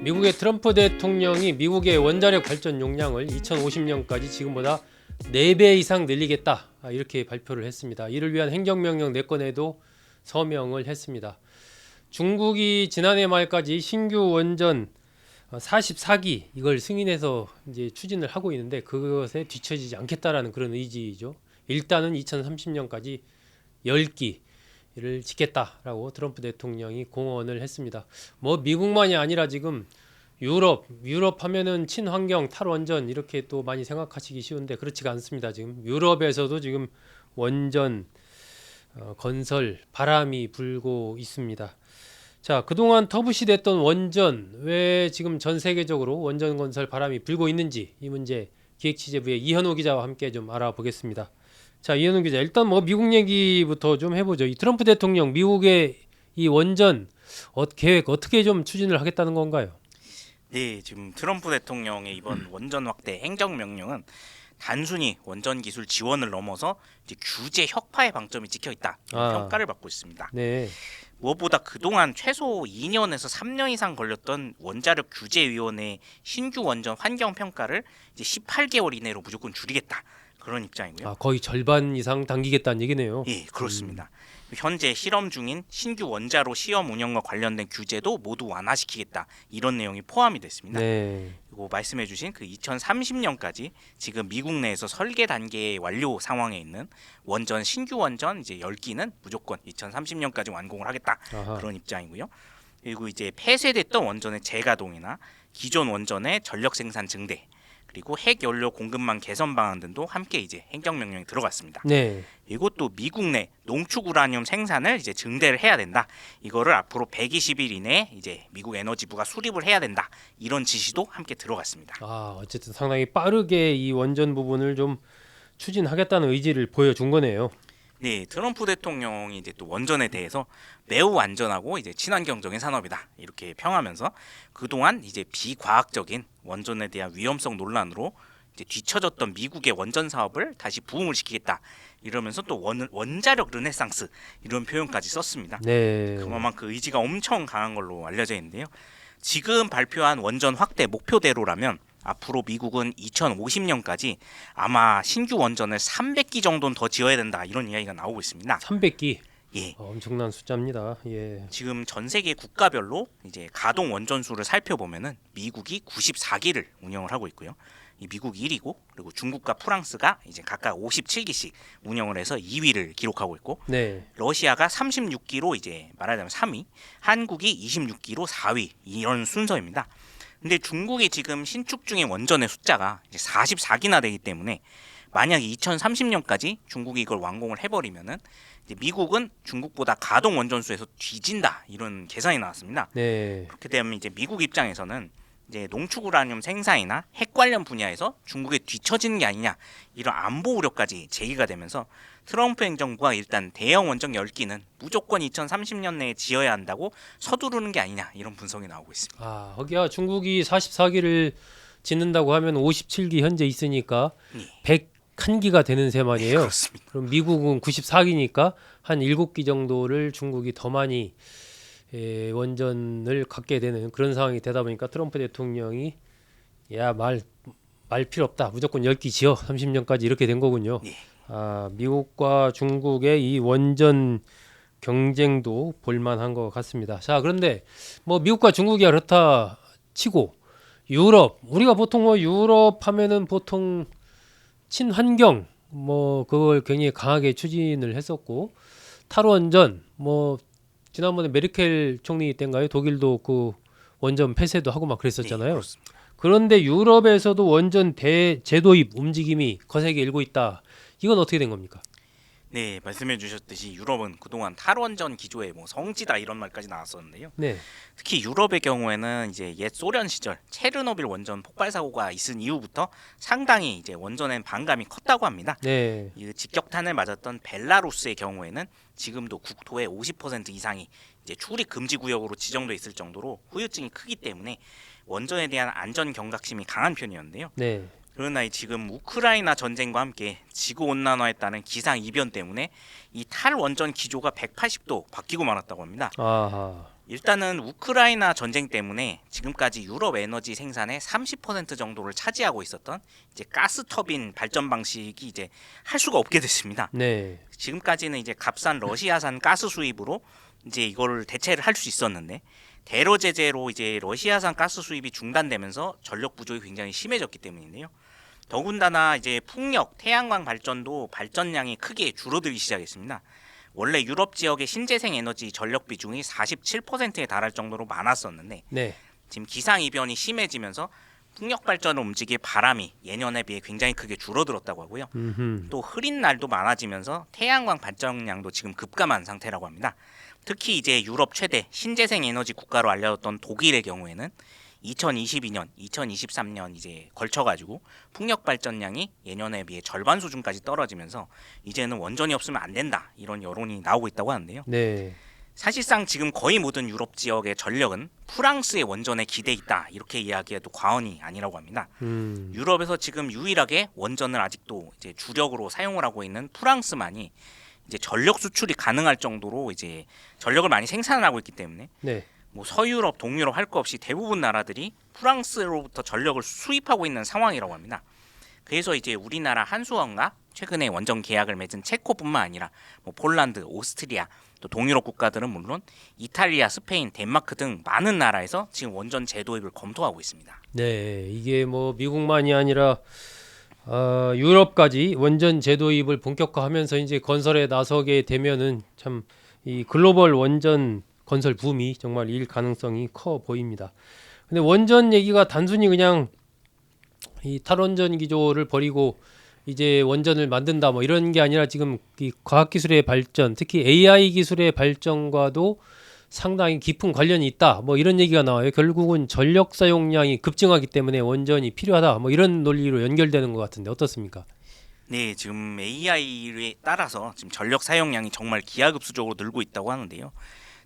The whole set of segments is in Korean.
미국의 트럼프 대통령이 미국의 원자력 발전 용량을 2050년까지 지금보다 4배 이상 늘리겠다 이렇게 발표를 했습니다. 이를 위한 행정명령 4건에도 서명을 했습니다. 중국이 지난해 말까지 신규 원전 44기 이걸 승인해서 이제 추진을 하고 있는데 그것에 뒤처지지 않겠다라는 그런 의지죠. 일단은 2030년까지 10기를 짓겠다라고 트럼프 대통령이 공언을 했습니다. 뭐 미국만이 아니라 지금 유럽 하면은 친환경 탈원전 이렇게 또 많이 생각하시기 쉬운데 그렇지가 않습니다. 지금 유럽에서도 지금 원전 건설 바람이 불고 있습니다. 자, 그동안 터부시됐던 원전 왜 지금 전 세계적으로 원전 건설 바람이 불고 있는지 이 문제 기획취재부의 이현우 기자와 함께 좀 알아보겠습니다. 자, 이현우 기자, 일단 뭐 미국 얘기부터 좀 해보죠. 이 트럼프 대통령 미국의 이 원전 계획 어떻게 좀 추진을 하겠다는 건가요? 네, 지금 트럼프 대통령의 이번 원전 확대 행정명령은 단순히 원전 기술 지원을 넘어서 이제 규제 혁파의 방점이 찍혀 있다 이런 평가를 받고 있습니다. 네. 무엇보다 그동안 최소 2년에서 3년 이상 걸렸던 원자력 규제위원회 신규 원전 환경 평가를 이제 18개월 이내로 무조건 줄이겠다 그런 입장이고요. 거의 절반 이상 당기겠다는 얘기네요. 예, 그렇습니다. 현재 실험 중인 신규 원자로 시험 운영과 관련된 규제도 모두 완화시키겠다 이런 내용이 포함이 됐습니다. 네. 그리고 말씀해주신 그 2030년까지 지금 미국 내에서 설계 단계 완료 상황에 있는 원전 신규 원전 이제 10기는 무조건 2030년까지 완공을 하겠다 아하. 그런 입장이고요. 그리고 이제 폐쇄됐던 원전의 재가동이나 기존 원전의 전력 생산 증대 그리고 핵 연료 공급망 개선 방안 등도 함께 이제 행정명령이 들어갔습니다. 네. 그리고 또 미국 내 농축 우라늄 생산을 이제 증대를 해야 된다. 이거를 앞으로 120일 이내에 이제 미국 에너지부가 수립을 해야 된다. 이런 지시도 함께 들어갔습니다. 어쨌든 상당히 빠르게 이 원전 부분을 좀 추진하겠다는 의지를 보여준 거네요. 네, 트럼프 대통령이 이제 또 원전에 대해서 매우 안전하고 이제 친환경적인 산업이다 이렇게 평하면서 그동안 이제 비과학적인 원전에 대한 위험성 논란으로 이제 뒤처졌던 미국의 원전 사업을 다시 부흥을 시키겠다 이러면서 또 원자력 르네상스 이런 표현까지 썼습니다. 네. 그만큼 그 의지가 엄청 강한 걸로 알려져 있는데요. 지금 발표한 원전 확대 목표대로라면 앞으로 미국은 2050년까지 아마 신규 원전을 300기 정도는 더 지어야 된다 이런 이야기가 나오고 있습니다. 300기. 예. 엄청난 숫자입니다. 예. 지금 전 세계 국가별로 이제 가동 원전 수를 살펴보면은 미국이 94기를 운영을 하고 있고요. 이 미국 1위고 그리고 중국과 프랑스가 이제 각각 57기씩 운영을 해서 2위를 기록하고 있고 네. 러시아가 36기로 이제 말하자면 3위, 한국이 26기로 4위 이런 순서입니다. 근데 중국이 지금 신축 중인 원전의 숫자가 이제 44기나 되기 때문에 만약에 2030년까지 중국이 이걸 완공을 해버리면은 이제 미국은 중국보다 가동 원전 수에서 뒤진다 이런 계산이 나왔습니다. 네. 그렇게 되면 이제 미국 입장에서는 이제 농축 우라늄 생산이나 핵 관련 분야에서 중국에 뒤처지는 게 아니냐 이런 안보 우려까지 제기가 되면서 트럼프 행정부가 일단 대형 원전 10기는 무조건 2030년 내에 지어야 한다고 서두르는 게 아니냐 이런 분석이 나오고 있습니다. 거기야 중국이 44기를 짓는다고 하면 57기 현재 있으니까 예. 101기가 되는 셈 아니에요. 네, 그렇습니다. 그럼 미국은 94기니까 한 7기 정도를 중국이 더 많이 원전을 갖게 되는 그런 상황이 되다 보니까 트럼프 대통령이 말 필요 없다. 무조건 10기 지어. 30년까지 이렇게 된 거군요. 예. 미국과 중국의 이 원전 경쟁도 볼만한 것 같습니다. 자, 그런데 뭐 미국과 중국이 그렇다 치고 유럽, 우리가 보통 뭐 유럽 하면은 보통 친환경 뭐 그걸 굉장히 강하게 추진을 했었고 탈원전 뭐 지난번에 메르켈 총리 때인가요? 독일도 그 원전 폐쇄도 하고 막 그랬었잖아요. 그렇습니다. 그런데 유럽에서도 원전 재도입 움직임이 거세게 일고 있다. 이건 어떻게 된 겁니까? 네, 말씀해 주셨듯이 유럽은 그동안 탈원전 기조의 뭐 성지다 이런 말까지 나왔었는데요. 네. 특히 유럽의 경우에는 이제 옛 소련 시절 체르노빌 원전 폭발 사고가 있은 이후부터 상당히 이제 원전엔 반감이 컸다고 합니다. 네. 이 직격탄을 맞았던 벨라루스의 경우에는 지금도 국토의 50% 이상이 이제 출입 금지 구역으로 지정돼 있을 정도로 후유증이 크기 때문에 원전에 대한 안전 경각심이 강한 편이었는데요. 네. 그러나 지금 우크라이나 전쟁과 함께 지구 온난화에 따른 기상 이변 때문에 이 탈원전 기조가 180도 바뀌고 말았다고 합니다. 아하. 일단은 우크라이나 전쟁 때문에 지금까지 유럽 에너지 생산의 30% 정도를 차지하고 있었던 이제 가스 터빈 발전 방식이 이제 할 수가 없게 됐습니다. 네. 지금까지는 이제 값싼 러시아산 가스 수입으로 이제 이거를 대체를 할 수 있었는데 대러 제재로 이제 러시아산 가스 수입이 중단되면서 전력 부족이 굉장히 심해졌기 때문인데요. 더군다나 이제 풍력, 태양광 발전도 발전량이 크게 줄어들기 시작했습니다. 원래 유럽 지역의 신재생 에너지 전력 비중이 47%에 달할 정도로 많았었는데 네. 지금 기상 이변이 심해지면서 풍력 발전을 움직일 바람이 예년에 비해 굉장히 크게 줄어들었다고 하고요. 또 흐린 날도 많아지면서 태양광 발전량도 지금 급감한 상태라고 합니다. 특히 이제 유럽 최대 신재생 에너지 국가로 알려졌던 독일의 경우에는 2022년, 2023년 이제 걸쳐가지고 풍력 발전량이 예년에 비해 절반 수준까지 떨어지면서 이제는 원전이 없으면 안 된다 이런 여론이 나오고 있다고 하는데요. 네. 사실상 지금 거의 모든 유럽 지역의 전력은 프랑스의 원전에 기대 있다 이렇게 이야기해도 과언이 아니라고 합니다. 유럽에서 지금 유일하게 원전을 아직도 이제 주력으로 사용을 하고 있는 프랑스만이 이제 전력 수출이 가능할 정도로 이제 전력을 많이 생산을 하고 있기 때문에 네. 뭐 서유럽, 동유럽 할 거 없이 대부분 나라들이 프랑스로부터 전력을 수입하고 있는 상황이라고 합니다. 그래서 이제 우리나라 한수원과 최근에 원전 계약을 맺은 체코뿐만 아니라 뭐 폴란드, 오스트리아, 또 동유럽 국가들은 물론 이탈리아, 스페인, 덴마크 등 많은 나라에서 지금 원전 재도입을 검토하고 있습니다. 네. 이게 뭐 미국만이 아니라 유럽까지 원전 재도입을 본격화하면서 이제 건설에 나서게 되면은 참 이 글로벌 원전 건설 붐이 정말 일 가능성이 커 보입니다. 근데 원전 얘기가 단순히 그냥 이 탈원전 기조를 버리고 이제 원전을 만든다 뭐 이런 게 아니라 지금 이 과학기술의 발전, 특히 AI 기술의 발전과도 상당히 깊은 관련이 있다. 뭐 이런 얘기가 나와요. 결국은 전력 사용량이 급증하기 때문에 원전이 필요하다. 뭐 이런 논리로 연결되는 것 같은데 어떻습니까? 네, 지금 AI에 따라서 지금 전력 사용량이 정말 기하급수적으로 늘고 있다고 하는데요.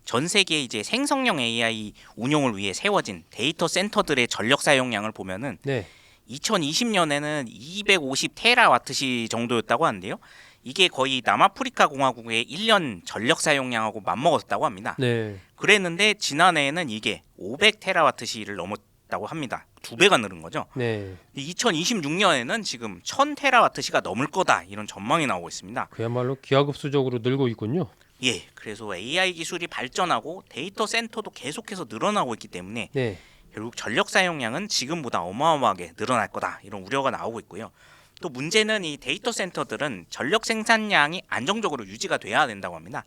전 세계 이제 생성형 AI 운용을 위해 세워진 데이터 센터들의 전력 사용량을 보면은 네. 2020년에는 250 테라와트시 정도였다고 하는데요. 이게 거의 남아프리카 공화국의 1년 전력 사용량하고 맞먹었다고 합니다. 네. 그랬는데 지난해에는 이게 500 테라와트시를 넘었다고 합니다. 2배가 늘은 거죠. 네. 2026년에는 지금 1000 테라와트시가 넘을 거다 이런 전망이 나오고 있습니다. 그야말로 기하급수적으로 늘고 있군요. 예, 그래서 AI 기술이 발전하고 데이터 센터도 계속해서 늘어나고 있기 때문에 네. 결국 전력 사용량은 지금보다 어마어마하게 늘어날 거다 이런 우려가 나오고 있고요. 또 문제는 이 데이터 센터들은 전력 생산량이 안정적으로 유지가 돼야 된다고 합니다.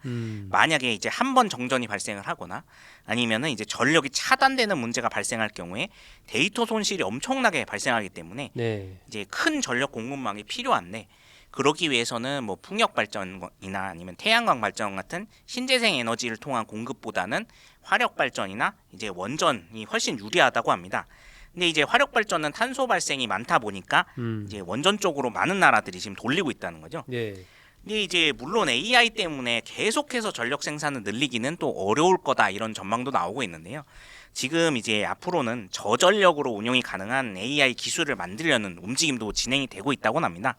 만약에 이제 한 번 정전이 발생을 하거나 아니면은 이제 전력이 차단되는 문제가 발생할 경우에 데이터 손실이 엄청나게 발생하기 때문에 네. 이제 큰 전력 공급망이 필요한데 그러기 위해서는 뭐 풍력 발전이나 아니면 태양광 발전 같은 신재생 에너지를 통한 공급보다는 화력 발전이나 이제 원전이 훨씬 유리하다고 합니다. 근데 이제 화력 발전은 탄소 발생이 많다 보니까 이제 원전 쪽으로 많은 나라들이 지금 돌리고 있다는 거죠. 네. 근데 이제 물론 AI 때문에 계속해서 전력 생산을 늘리기는 또 어려울 거다 이런 전망도 나오고 있는데요. 지금 이제 앞으로는 저전력으로 운용이 가능한 AI 기술을 만들려는 움직임도 진행이 되고 있다고 합니다.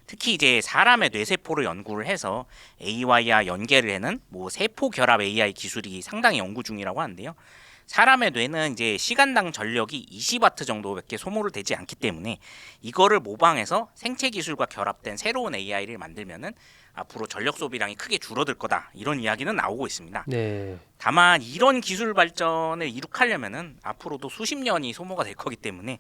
특히 이제 사람의 뇌세포를 연구를 해서 AI와 연계를 해는 뭐 세포 결합 AI 기술이 상당히 연구 중이라고 하는데요. 사람의 뇌는 이제 시간당 전력이 20와트 정도밖에 소모를 되지 않기 때문에 이거를 모방해서 생체 기술과 결합된 새로운 AI를 만들면은 앞으로 전력 소비량이 크게 줄어들 거다 이런 이야기는 나오고 있습니다. 네. 다만 이런 기술 발전을 이룩하려면은 앞으로도 수십 년이 소모가 될 거기 때문에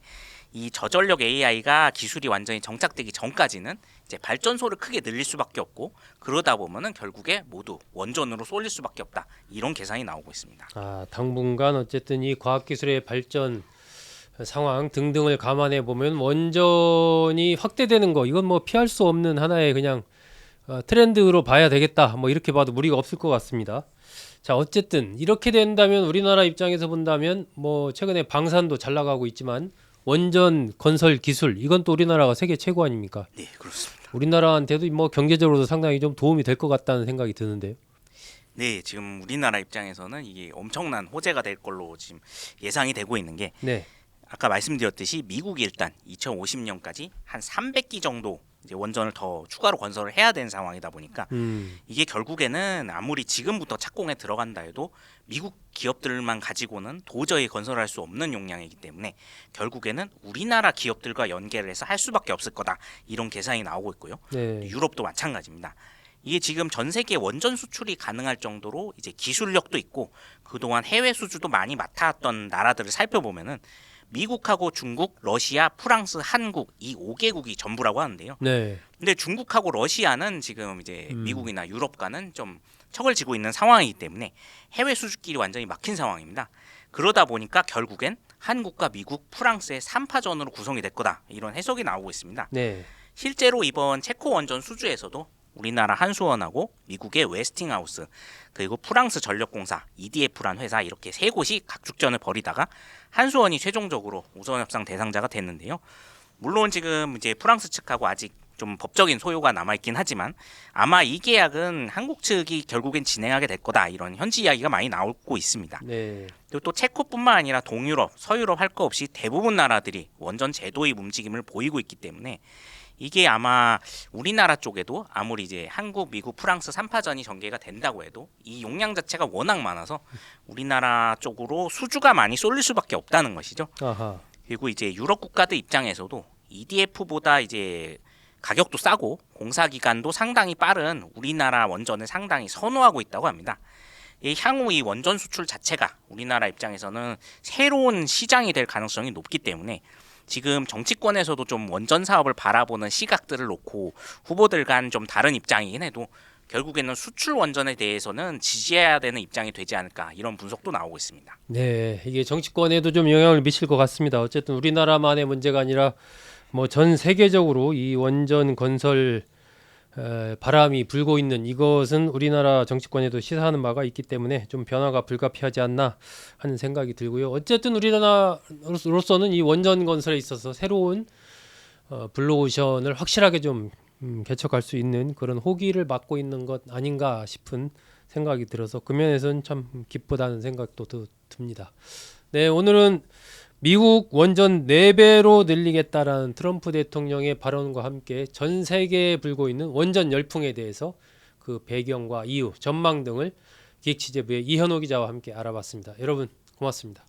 이 저전력 AI가 기술이 완전히 정착되기 전까지는 이제 발전소를 크게 늘릴 수밖에 없고 그러다 보면은 결국에 모두 원전으로 쏠릴 수밖에 없다 이런 계산이 나오고 있습니다. 당분간 어쨌든 이 과학기술의 발전 상황 등등을 감안해 보면 원전이 확대되는 거 이건 뭐 피할 수 없는 하나의 그냥 트렌드로 봐야 되겠다. 뭐 이렇게 봐도 무리가 없을 것 같습니다. 자, 어쨌든 이렇게 된다면 우리나라 입장에서 본다면 뭐 최근에 방산도 잘 나가고 있지만 원전 건설 기술 이건 또 우리나라가 세계 최고 아닙니까? 네, 그렇습니다. 우리나라한테도 뭐 경제적으로도 상당히 좀 도움이 될 것 같다는 생각이 드는데요. 네, 지금 우리나라 입장에서는 이게 엄청난 호재가 될 걸로 지금 예상이 되고 있는 게 네. 아까 말씀드렸듯이 미국이 일단 2050년까지 한 300기 정도 이제 원전을 더 추가로 건설을 해야 되는 상황이다 보니까 이게 결국에는 아무리 지금부터 착공에 들어간다 해도 미국 기업들만 가지고는 도저히 건설할 수 없는 용량이기 때문에 결국에는 우리나라 기업들과 연계를 해서 할 수밖에 없을 거다, 이런 계산이 나오고 있고요. 네. 유럽도 마찬가지입니다. 이게 지금 전 세계 원전 수출이 가능할 정도로 이제 기술력도 있고 그동안 해외 수주도 많이 맡았던 나라들을 살펴보면은 미국하고 중국, 러시아, 프랑스, 한국 이 5개국이 전부라고 하는데요. 네. 근데 중국하고 러시아는 지금 이제 미국이나 유럽과는 좀 척을 지고 있는 상황이기 때문에 해외 수주길이 완전히 막힌 상황입니다. 그러다 보니까 결국엔 한국과 미국, 프랑스의 3파전으로 구성이 될 거다, 이런 해석이 나오고 있습니다. 네. 실제로 이번 체코 원전 수주에서도 우리나라 한수원하고 미국의 웨스팅하우스 그리고 프랑스 전력공사 EDF란 회사 이렇게 세 곳이 각축전을 벌이다가 한수원이 최종적으로 우선협상 대상자가 됐는데요. 물론 지금 이제 프랑스 측하고 아직 좀 법적인 소요가 남아있긴 하지만 아마 이 계약은 한국 측이 결국엔 진행하게 될 거다, 이런 현지 이야기가 많이 나오고 있습니다. 네. 그리고 또 체코뿐만 아니라 동유럽, 서유럽 할 거 없이 대부분 나라들이 원전 재도입 움직임을 보이고 있기 때문에 이게 아마 우리나라 쪽에도 아무리 이제 한국, 미국, 프랑스 3파전이 전개가 된다고 해도 이 용량 자체가 워낙 많아서 우리나라 쪽으로 수주가 많이 쏠릴 수밖에 없다는 것이죠. 아하. 그리고 이제 유럽 국가들 입장에서도 EDF보다 이제 가격도 싸고 공사 기간도 상당히 빠른 우리나라 원전을 상당히 선호하고 있다고 합니다. 향후 이 원전 수출 자체가 우리나라 입장에서는 새로운 시장이 될 가능성이 높기 때문에 지금 정치권에서도 좀 원전 사업을 바라보는 시각들을 놓고 후보들 간 좀 다른 입장이긴 해도 결국에는 수출 원전에 대해서는 지지해야 되는 입장이 되지 않을까, 이런 분석도 나오고 있습니다. 네, 이게 정치권에도 좀 영향을 미칠 것 같습니다. 어쨌든 우리나라만의 문제가 아니라 뭐 전 세계적으로 이 원전 건설 바람이 불고 있는 이것은 우리나라 정치권에도 시사하는 바가 있기 때문에 좀 변화가 불가피하지 않나 하는 생각이 들고요. 어쨌든 우리나라로서는 이 원전 건설에 있어서 새로운 블루오션을 확실하게 좀 개척할 수 있는 그런 호기를 맞고 있는 것 아닌가 싶은 생각이 들어서 그 면에서는 참 기쁘다는 생각도 듭니다. 네, 오늘은 미국 원전 4배로 늘리겠다라는 트럼프 대통령의 발언과 함께 전 세계에 불고 있는 원전 열풍에 대해서 그 배경과 이유, 전망 등을 기획취재부의 이현호 기자와 함께 알아봤습니다. 여러분 고맙습니다.